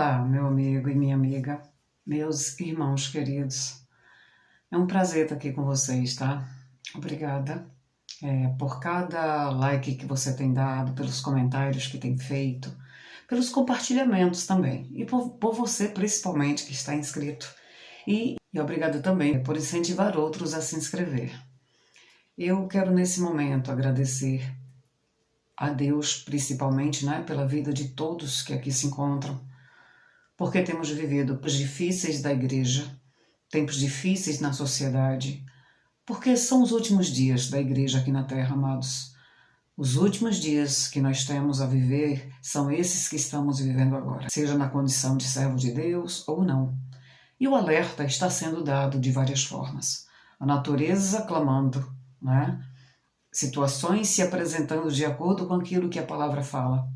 Olá, meu amigo e minha amiga, meus irmãos queridos. É um prazer estar aqui com vocês, tá? Obrigada por cada like que você tem dado, pelos comentários que tem feito, pelos compartilhamentos também. E por você, principalmente, que está inscrito. E obrigada também por incentivar outros a se inscrever. Eu quero, nesse momento, agradecer a Deus, principalmente, né, pela vida de todos que aqui se encontram, porque temos vivido tempos difíceis da igreja, tempos difíceis na sociedade, porque são os últimos dias da igreja aqui na Terra, amados. Os últimos dias que nós temos a viver são esses que estamos vivendo agora, seja na condição de servo de Deus ou não. E o alerta está sendo dado de várias formas. A natureza clamando, né? Situações se apresentando de acordo com aquilo que a palavra fala.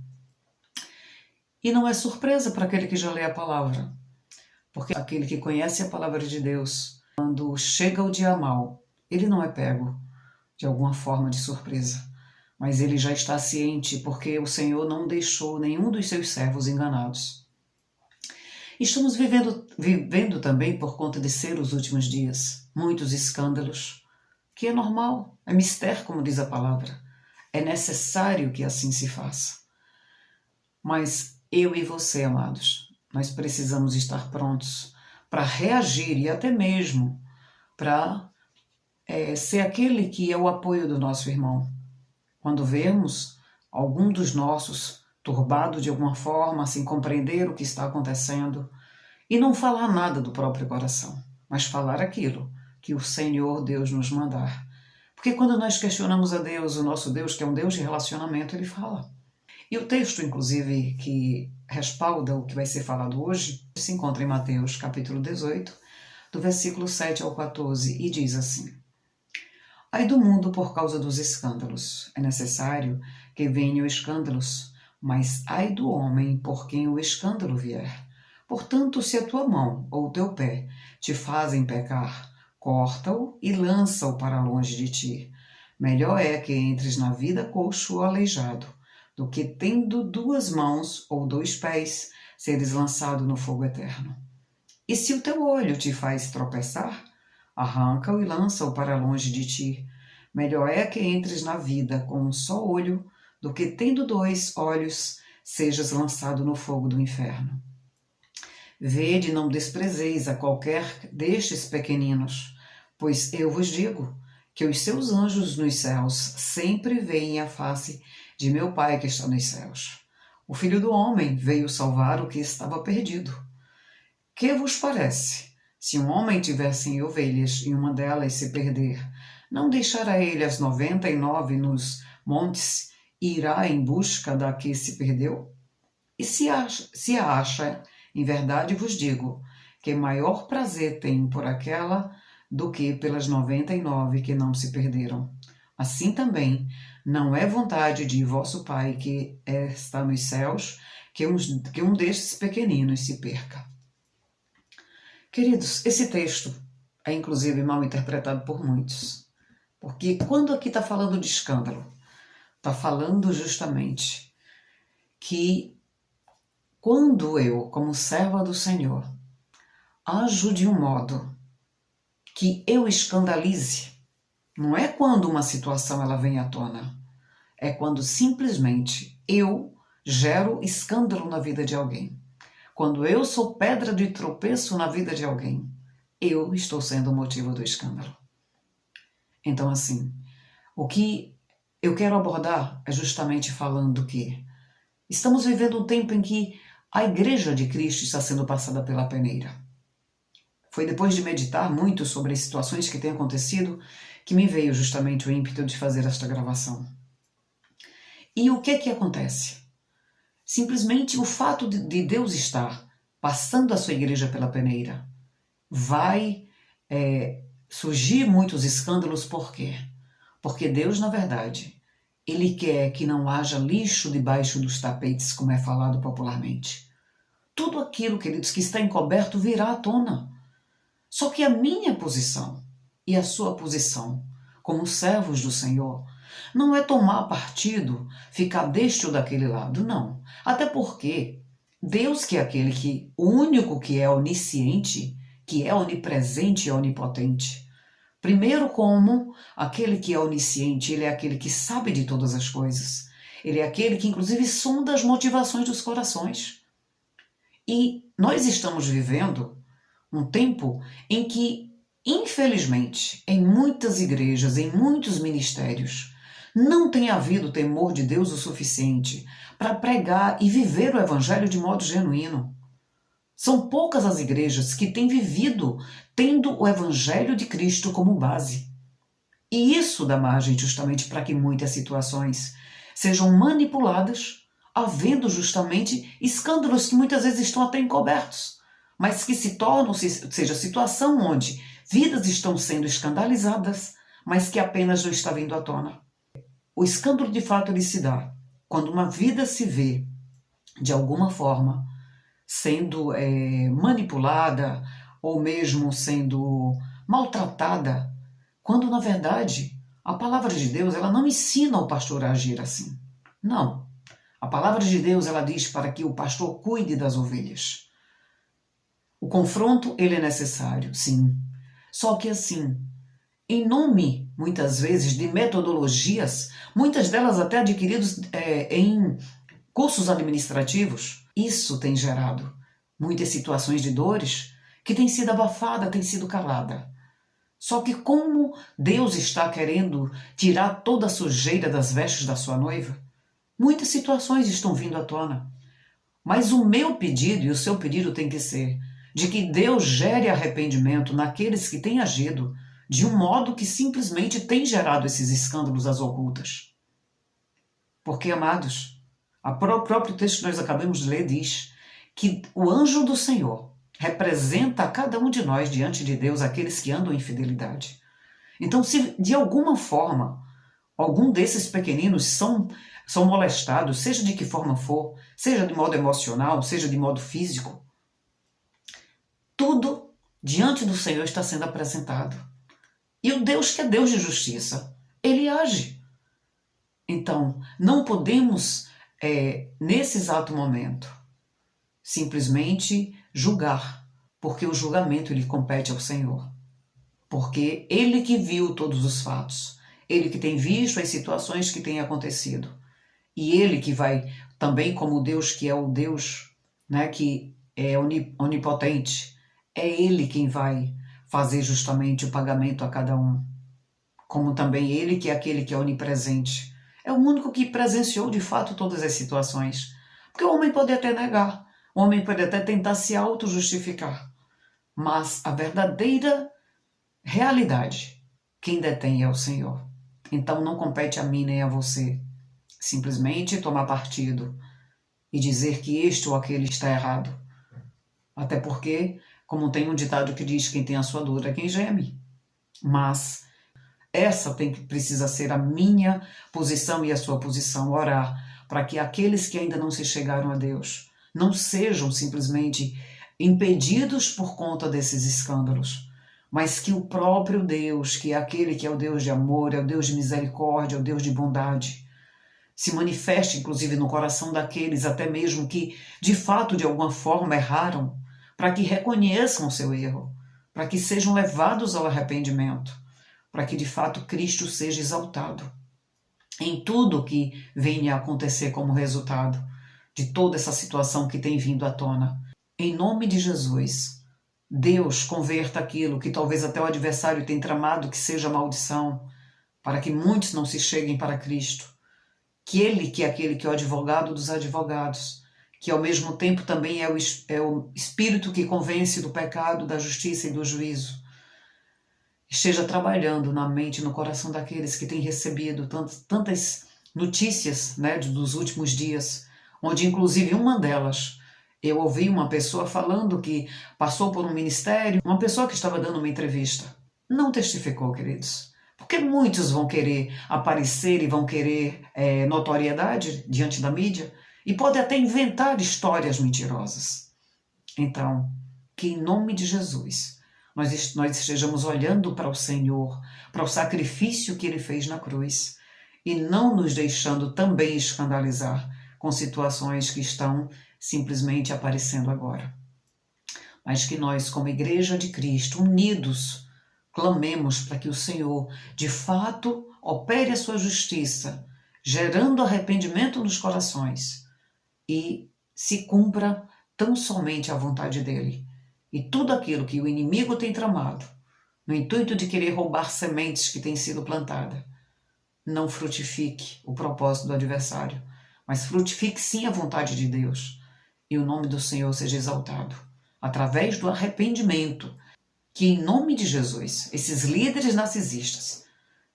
E não é surpresa para aquele que já lê a palavra, porque aquele que conhece a palavra de Deus, quando chega o dia mau, ele não é pego de alguma forma de surpresa, mas ele já está ciente, porque o Senhor não deixou nenhum dos seus servos enganados. Estamos vivendo também, por conta de ser os últimos dias, muitos escândalos, que é normal, é mister, como diz a palavra. É necessário que assim se faça. Mas eu e você, amados, nós precisamos estar prontos para reagir e até mesmo para ser aquele que é o apoio do nosso irmão. Quando vemos algum dos nossos turbado de alguma forma, sem compreender o que está acontecendo, e não falar nada do próprio coração, mas falar aquilo que o Senhor Deus nos mandar. Porque quando nós questionamos a Deus, o nosso Deus, que é um Deus de relacionamento, Ele fala. E o texto, inclusive, que respalda o que vai ser falado hoje, se encontra em Mateus, capítulo 18, do versículo 7 ao 14, e diz assim: Ai do mundo por causa dos escândalos. É necessário que venham escândalos, mas ai do homem por quem o escândalo vier. Portanto, se a tua mão ou o teu pé te fazem pecar, corta-o e lança-o para longe de ti. Melhor é que entres na vida coxo ou aleijado, do que tendo duas mãos ou dois pés, seres lançado no fogo eterno. E se o teu olho te faz tropeçar, arranca-o e lança-o para longe de ti. Melhor é que entres na vida com um só olho, do que tendo dois olhos, sejas lançado no fogo do inferno. Vede, não desprezeis a qualquer destes pequeninos, pois eu vos digo que os seus anjos nos céus sempre veem a face de meu Pai que está nos céus. O Filho do Homem veio salvar o que estava perdido. Que vos parece? Se um homem tiver 100 ovelhas e uma delas se perder, não deixará ele as 99 nos montes e irá em busca da que se perdeu? E se a acha, em verdade vos digo, que maior prazer tem por aquela do que pelas 99 que não se perderam. Assim também, não é vontade de vosso Pai que está nos céus que um destes pequeninos se perca. Queridos, esse texto é inclusive mal interpretado por muitos, porque quando aqui está falando de escândalo, está falando justamente que quando eu, como serva do Senhor, ajo de um modo que eu escandalize, não é quando uma situação ela vem à tona, é quando simplesmente eu gero escândalo na vida de alguém. Quando eu sou pedra de tropeço na vida de alguém, eu estou sendo o motivo do escândalo. Então, assim, o que eu quero abordar é justamente falando que estamos vivendo um tempo em que a Igreja de Cristo está sendo passada pela peneira. Foi depois de meditar muito sobre as situações que têm acontecido que me veio justamente o ímpeto de fazer esta gravação. E o que acontece? Simplesmente o fato de Deus estar passando a sua igreja pela peneira vai surgir muitos escândalos. Por quê? Porque Deus, na verdade, Ele quer que não haja lixo debaixo dos tapetes, como é falado popularmente. Tudo aquilo, queridos, que está encoberto virá à tona. Só que a minha posição e a sua posição, como servos do Senhor, não é tomar partido, ficar deste ou daquele lado, não. Até porque Deus, que é aquele que, o único que é onisciente, que é onipresente e onipotente. Primeiro, como aquele que é onisciente, ele é aquele que sabe de todas as coisas. Ele é aquele que, inclusive, sonda as motivações dos corações. E nós estamos vivendo um tempo em que, infelizmente, em muitas igrejas, em muitos ministérios, não tem havido temor de Deus o suficiente para pregar e viver o Evangelho de modo genuíno. São poucas as igrejas que têm vivido tendo o Evangelho de Cristo como base. E isso dá margem justamente para que muitas situações sejam manipuladas, havendo justamente escândalos que muitas vezes estão até encobertos, mas que se tornam, seja, situação onde vidas estão sendo escandalizadas, mas que apenas não está vindo à tona. O escândalo de fato ele se dá quando uma vida se vê, de alguma forma, sendo manipulada ou mesmo sendo maltratada, quando na verdade a palavra de Deus ela não ensina o pastor a agir assim. Não. A palavra de Deus ela diz para que o pastor cuide das ovelhas. O confronto ele é necessário, sim. Só que assim, em nome, muitas vezes, de metodologias, muitas delas até adquiridas em cursos administrativos, isso tem gerado muitas situações de dores que têm sido abafada, têm sido calada. Só que como Deus está querendo tirar toda a sujeira das vestes da sua noiva, muitas situações estão vindo à tona. Mas o meu pedido e o seu pedido tem que ser de que Deus gere arrependimento naqueles que têm agido de um modo que simplesmente tem gerado esses escândalos às ocultas. Porque, amados, o próprio texto que nós acabamos de ler diz que o anjo do Senhor representa a cada um de nós diante de Deus aqueles que andam em fidelidade. Então, se de alguma forma algum desses pequeninos são molestados, seja de que forma for, seja de modo emocional, seja de modo físico, tudo diante do Senhor está sendo apresentado. E o Deus que é Deus de justiça, Ele age. Então, não podemos, nesse exato momento, simplesmente julgar, porque o julgamento ele compete ao Senhor. Porque Ele que viu todos os fatos, Ele que tem visto as situações que têm acontecido, e Ele que vai também como Deus que é o Deus, né, que é onipotente, é Ele quem vai fazer justamente o pagamento a cada um. Como também Ele que é aquele que é onipresente. É o único que presenciou de fato todas as situações. Porque o homem pode até negar, o homem pode até tentar se auto-justificar. Mas a verdadeira realidade, quem detém é o Senhor. Então não compete a mim nem a você simplesmente tomar partido e dizer que este ou aquele está errado. Até porque, como tem um ditado que diz, quem tem a sua dor é quem geme. Mas essa precisa ser a minha posição e a sua posição, orar para que aqueles que ainda não se chegaram a Deus não sejam simplesmente impedidos por conta desses escândalos, mas que o próprio Deus, que é aquele que é o Deus de amor, é o Deus de misericórdia, é o Deus de bondade, se manifeste inclusive no coração daqueles até mesmo que de fato de alguma forma erraram, para que reconheçam o seu erro, para que sejam levados ao arrependimento, para que de fato Cristo seja exaltado em tudo que venha a acontecer como resultado de toda essa situação que tem vindo à tona. Em nome de Jesus, Deus converta aquilo que talvez até o adversário tenha tramado que seja maldição, para que muitos não se cheguem para Cristo. Que Ele, que é aquele que é o advogado dos advogados, que ao mesmo tempo também é o Espírito que convence do pecado, da justiça e do juízo, esteja trabalhando na mente e no coração daqueles que têm recebido tantas notícias, né, dos últimos dias, onde inclusive uma delas, eu ouvi uma pessoa falando que passou por um ministério, uma pessoa que estava dando uma entrevista, não testificou, queridos, porque muitos vão querer aparecer e vão querer notoriedade diante da mídia e podem até inventar histórias mentirosas. Então, que em nome de Jesus nós estejamos olhando para o Senhor, para o sacrifício que Ele fez na cruz e não nos deixando também escandalizar com situações que estão simplesmente aparecendo agora. Mas que nós, como Igreja de Cristo, unidos, clamemos para que o Senhor, de fato, opere a sua justiça, gerando arrependimento nos corações e se cumpra tão somente a vontade dele. E tudo aquilo que o inimigo tem tramado, no intuito de querer roubar sementes que têm sido plantadas, não frutifique o propósito do adversário, mas frutifique sim a vontade de Deus. E o nome do Senhor seja exaltado, através do arrependimento, que em nome de Jesus, esses líderes narcisistas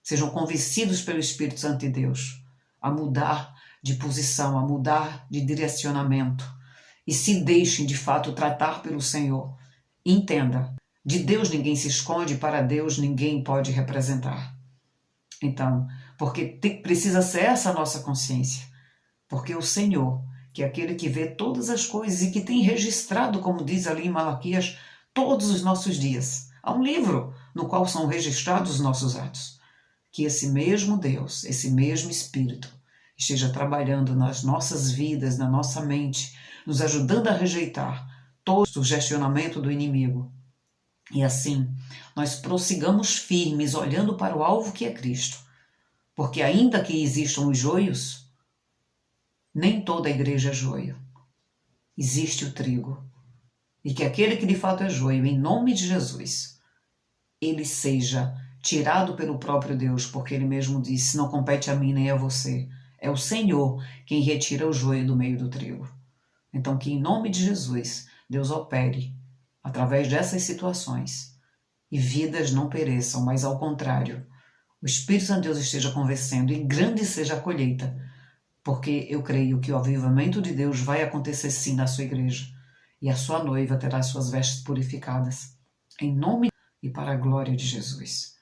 sejam convencidos pelo Espírito Santo de Deus a mudar de posição, a mudar de direcionamento e se deixem de fato tratar pelo Senhor. Entenda, de Deus ninguém se esconde, para Deus ninguém pode representar. Então, porque precisa ser essa a nossa consciência, porque o Senhor, que é aquele que vê todas as coisas e que tem registrado, como diz ali em Malaquias, todos os nossos dias. Há um livro no qual são registrados os nossos atos. Que esse mesmo Deus, esse mesmo Espírito, esteja trabalhando nas nossas vidas, na nossa mente, nos ajudando a rejeitar todo o sugestionamento do inimigo. E assim, nós prossigamos firmes, olhando para o alvo que é Cristo. Porque ainda que existam os joios, nem toda a igreja é joio. Existe o trigo. E que aquele que de fato é joio, em nome de Jesus, ele seja tirado pelo próprio Deus, porque ele mesmo disse, não compete a mim nem a você. É o Senhor quem retira o joio do meio do trigo. Então que em nome de Jesus, Deus opere através dessas situações e vidas não pereçam, mas ao contrário, o Espírito Santo de Deus esteja convencendo e grande seja a colheita, porque eu creio que o avivamento de Deus vai acontecer sim na sua igreja e a sua noiva terá suas vestes purificadas, em nome e para a glória de Jesus.